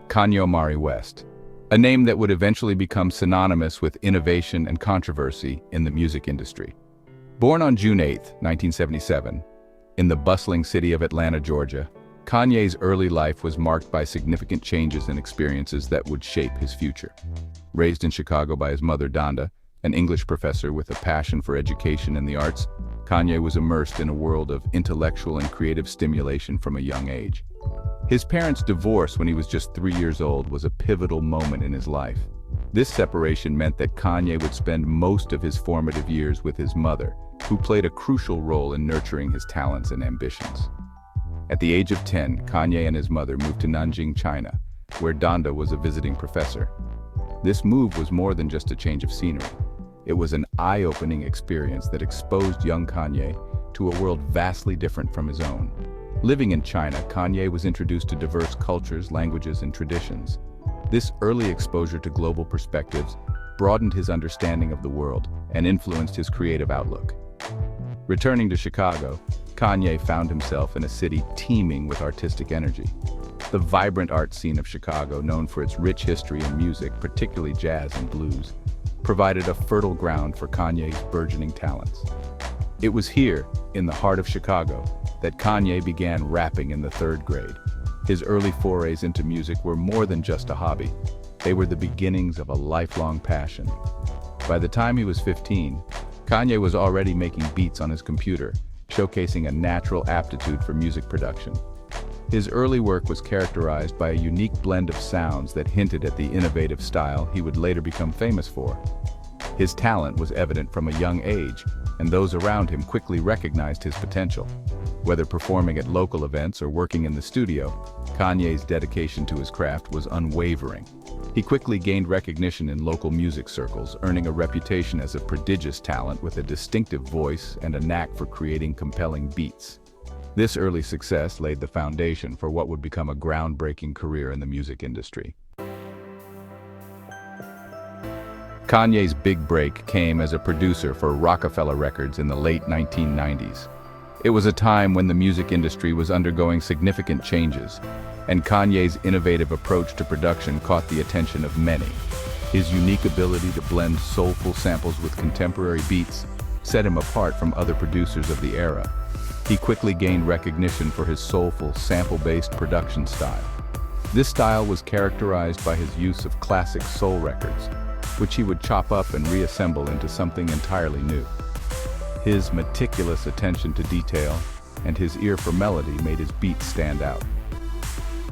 Kanye West, a name that would eventually become synonymous with innovation and controversy in the music industry. Born on June 8, 1977, in the bustling city of Atlanta, Georgia, Kanye's early life was marked by significant changes and experiences that would shape his future. Raised in Chicago by his mother Donda, an English professor with a passion for education and the arts, Kanye was immersed in a world of intellectual and creative stimulation from a young age. His parents' divorce when he was just 3 years old was a pivotal moment in his life. This separation meant that Kanye would spend most of his formative years with his mother, who played a crucial role in nurturing his talents and ambitions. At the age of 10, Kanye and his mother moved to Nanjing, China, where Donda was a visiting professor. This move was more than just a change of scenery. It was an eye-opening experience that exposed young Kanye to a world vastly different from his own. Living in China, Kanye was introduced to diverse cultures, languages, and traditions. This early exposure to global perspectives broadened his understanding of the world and influenced his creative outlook. Returning to Chicago, Kanye found himself in a city teeming with artistic energy. The vibrant art scene of Chicago, known for its rich history and music, particularly jazz and blues, provided a fertile ground for Kanye's burgeoning talents. It was here, in the heart of Chicago, that Kanye began rapping in the 3rd grade. His early forays into music were more than just a hobby. They were the beginnings of a lifelong passion. By the time he was 15, Kanye was already making beats on his computer, showcasing a natural aptitude for music production. His early work was characterized by a unique blend of sounds that hinted at the innovative style he would later become famous for. His talent was evident from a young age, and those around him quickly recognized his potential. Whether performing at local events or working in the studio, Kanye's dedication to his craft was unwavering. He quickly gained recognition in local music circles, earning a reputation as a prodigious talent with a distinctive voice and a knack for creating compelling beats. This early success laid the foundation for what would become a groundbreaking career in the music industry. Kanye's big break came as a producer for Rockefeller Records in the late 1990s. It was a time when the music industry was undergoing significant changes, and Kanye's innovative approach to production caught the attention of many. His unique ability to blend soulful samples with contemporary beats set him apart from other producers of the era. He quickly gained recognition for his soulful, sample-based production style. This style was characterized by his use of classic soul records, which he would chop up and reassemble into something entirely new. His meticulous attention to detail and his ear for melody made his beats stand out.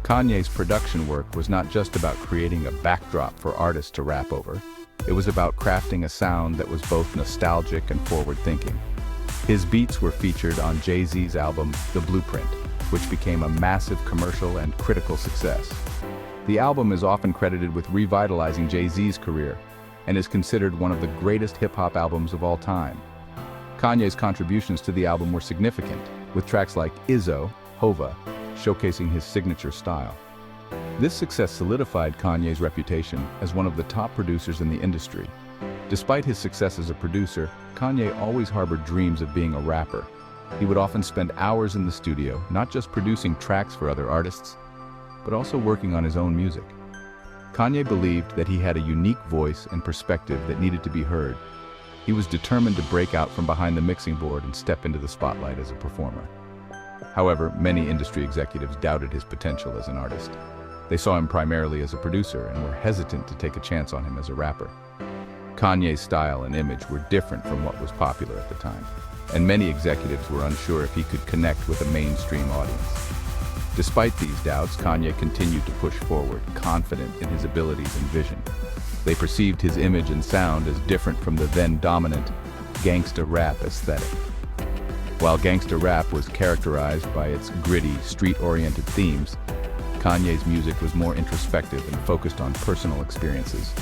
Kanye's production work was not just about creating a backdrop for artists to rap over. It was about crafting a sound that was both nostalgic and forward-thinking. His beats were featured on Jay-Z's album, The Blueprint, which became a massive commercial and critical success. The album is often credited with revitalizing Jay-Z's career and is considered one of the greatest hip-hop albums of all time. Kanye's contributions to the album were significant, with tracks like Izzo, Hova, showcasing his signature style. This success solidified Kanye's reputation as one of the top producers in the industry. Despite his success as a producer, Kanye always harbored dreams of being a rapper. He would often spend hours in the studio, not just producing tracks for other artists, but also working on his own music. Kanye believed that he had a unique voice and perspective that needed to be heard. He was determined to break out from behind the mixing board and step into the spotlight as a performer. However, many industry executives doubted his potential as an artist. They saw him primarily as a producer and were hesitant to take a chance on him as a rapper. Kanye's style and image were different from what was popular at the time, and many executives were unsure if he could connect with a mainstream audience. Despite these doubts, Kanye continued to push forward, confident in his abilities and vision. They perceived his image and sound as different from the then-dominant gangsta rap aesthetic. While gangsta rap was characterized by its gritty, street-oriented themes, Kanye's music was more introspective and focused on personal experiences.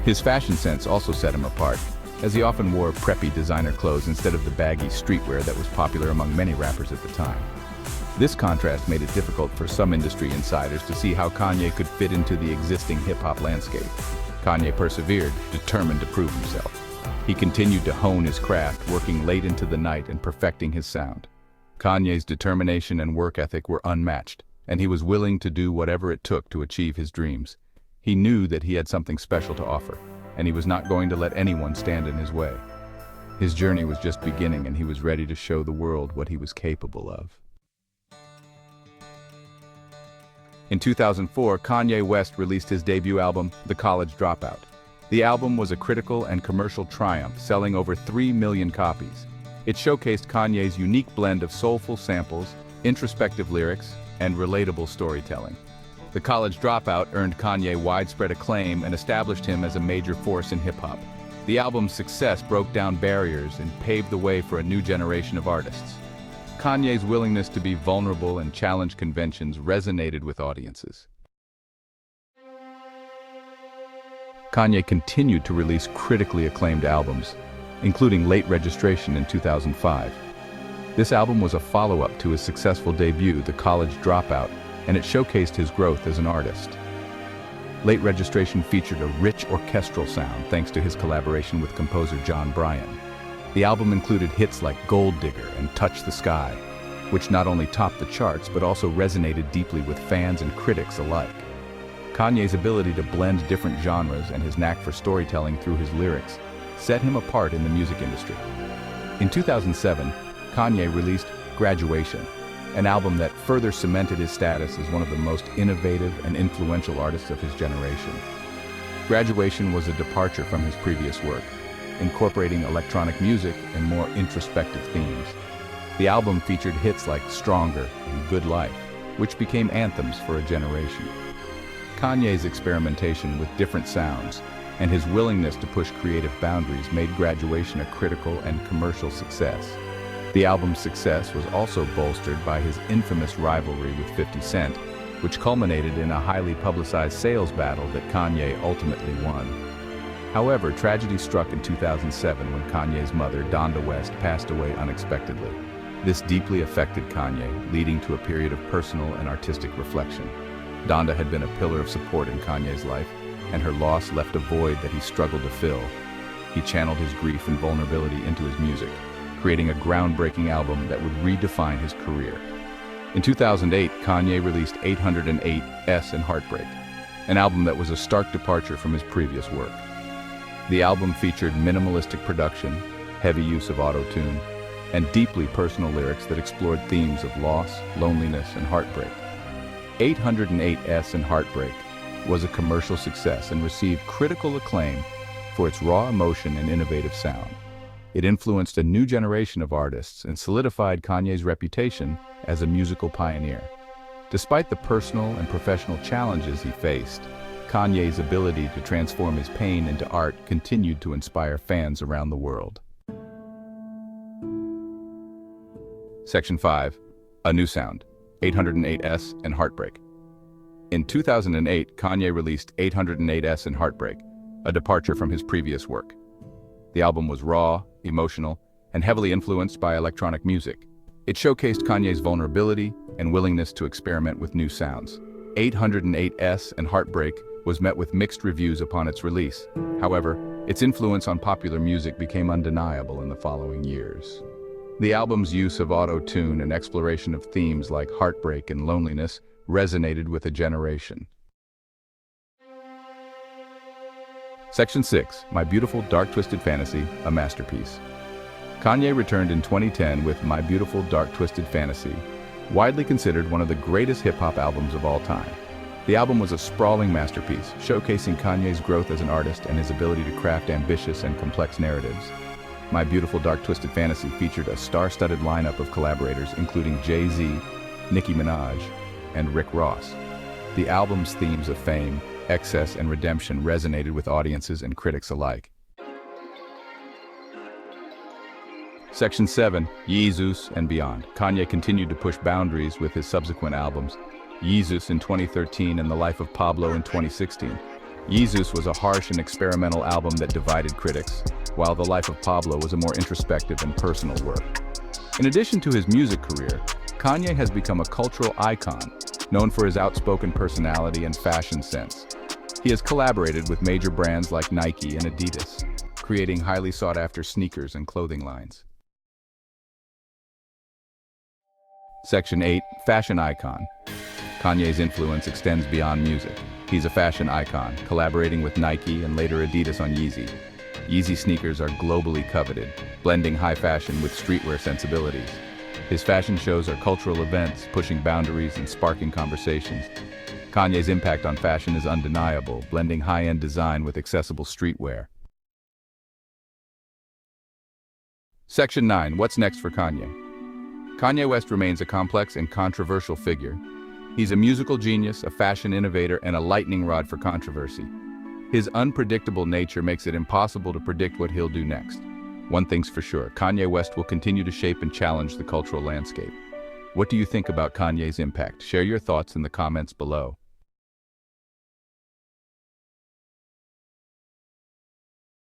His fashion sense also set him apart, as he often wore preppy designer clothes instead of the baggy streetwear that was popular among many rappers at the time. This contrast made it difficult for some industry insiders to see how Kanye could fit into the existing hip-hop landscape. Kanye persevered, determined to prove himself. He continued to hone his craft, working late into the night and perfecting his sound. Kanye's determination and work ethic were unmatched, and he was willing to do whatever it took to achieve his dreams. He knew that he had something special to offer, and he was not going to let anyone stand in his way. His journey was just beginning, and he was ready to show the world what he was capable of. In 2004, Kanye West released his debut album, The College Dropout. The album was a critical and commercial triumph, selling over 3 million copies. It showcased Kanye's unique blend of soulful samples, introspective lyrics, and relatable storytelling. The College Dropout earned Kanye widespread acclaim and established him as a major force in hip-hop. The album's success broke down barriers and paved the way for a new generation of artists. Kanye's willingness to be vulnerable and challenge conventions resonated with audiences. Kanye continued to release critically acclaimed albums, including Late Registration in 2005. This album was a follow-up to his successful debut, The College Dropout, and it showcased his growth as an artist. Late Registration featured a rich orchestral sound thanks to his collaboration with composer John Bryan. The album included hits like Gold Digger and Touch the Sky, which not only topped the charts but also resonated deeply with fans and critics alike. Kanye's ability to blend different genres and his knack for storytelling through his lyrics set him apart in the music industry. In 2007, Kanye released Graduation, an album that further cemented his status as one of the most innovative and influential artists of his generation. Graduation was a departure from his previous work, incorporating electronic music and more introspective themes. The album featured hits like Stronger and Good Life, which became anthems for a generation. Kanye's experimentation with different sounds and his willingness to push creative boundaries made Graduation a critical and commercial success. The album's success was also bolstered by his infamous rivalry with 50 Cent, which culminated in a highly publicized sales battle that Kanye ultimately won. However, tragedy struck in 2007 when Kanye's mother, Donda West, passed away unexpectedly. This deeply affected Kanye, leading to a period of personal and artistic reflection. Donda had been a pillar of support in Kanye's life, and her loss left a void that he struggled to fill. He channeled his grief and vulnerability into his music, creating a groundbreaking album that would redefine his career. In 2008, Kanye released 808s and Heartbreak, an album that was a stark departure from his previous work. The album featured minimalistic production, heavy use of auto-tune, and deeply personal lyrics that explored themes of loss, loneliness, and heartbreak. 808s and Heartbreak was a commercial success and received critical acclaim for its raw emotion and innovative sound. It influenced a new generation of artists and solidified Kanye's reputation as a musical pioneer. Despite the personal and professional challenges he faced, Kanye's ability to transform his pain into art continued to inspire fans around the world. Section 5. A New Sound, 808s and Heartbreak. In 2008, Kanye released 808s and Heartbreak, a departure from his previous work. The album was raw, emotional, and heavily influenced by electronic music. It showcased Kanye's vulnerability and willingness to experiment with new sounds. 808s and Heartbreak was met with mixed reviews upon its release. However, its influence on popular music became undeniable in the following years. The album's use of auto-tune and exploration of themes like heartbreak and loneliness resonated with a generation. Section 6. My Beautiful Dark Twisted Fantasy, a masterpiece. Kanye returned in 2010 with My Beautiful Dark Twisted Fantasy, widely considered one of the greatest hip-hop albums of all time. The album was a sprawling masterpiece, showcasing Kanye's growth as an artist and his ability to craft ambitious and complex narratives. My Beautiful Dark Twisted Fantasy featured a star-studded lineup of collaborators including Jay-Z, Nicki Minaj, and Rick Ross. The album's themes of fame, excess, and redemption resonated with audiences and critics alike. Section 7. Yeezus and Beyond. Kanye continued to push boundaries with his subsequent albums, Yeezus in 2013 and The Life of Pablo in 2016. Yeezus was a harsh and experimental album that divided critics, while The Life of Pablo was a more introspective and personal work. In addition to his music career, Kanye has become a cultural icon, known for his outspoken personality and fashion sense. He has collaborated with major brands like Nike and Adidas, creating highly sought-after sneakers and clothing lines. Section 8. Fashion Icon. Kanye's influence extends beyond music. He's a fashion icon, collaborating with Nike and later Adidas on Yeezy. Yeezy sneakers are globally coveted, blending high fashion with streetwear sensibilities. His fashion shows are cultural events, pushing boundaries and sparking conversations. Kanye's impact on fashion is undeniable, blending high-end design with accessible streetwear. Section 9. What's next for Kanye? Kanye West remains a complex and controversial figure. He's a musical genius, a fashion innovator, and a lightning rod for controversy. His unpredictable nature makes it impossible to predict what he'll do next. One thing's for sure, Kanye West will continue to shape and challenge the cultural landscape. What do you think about Kanye's impact? Share your thoughts in the comments below.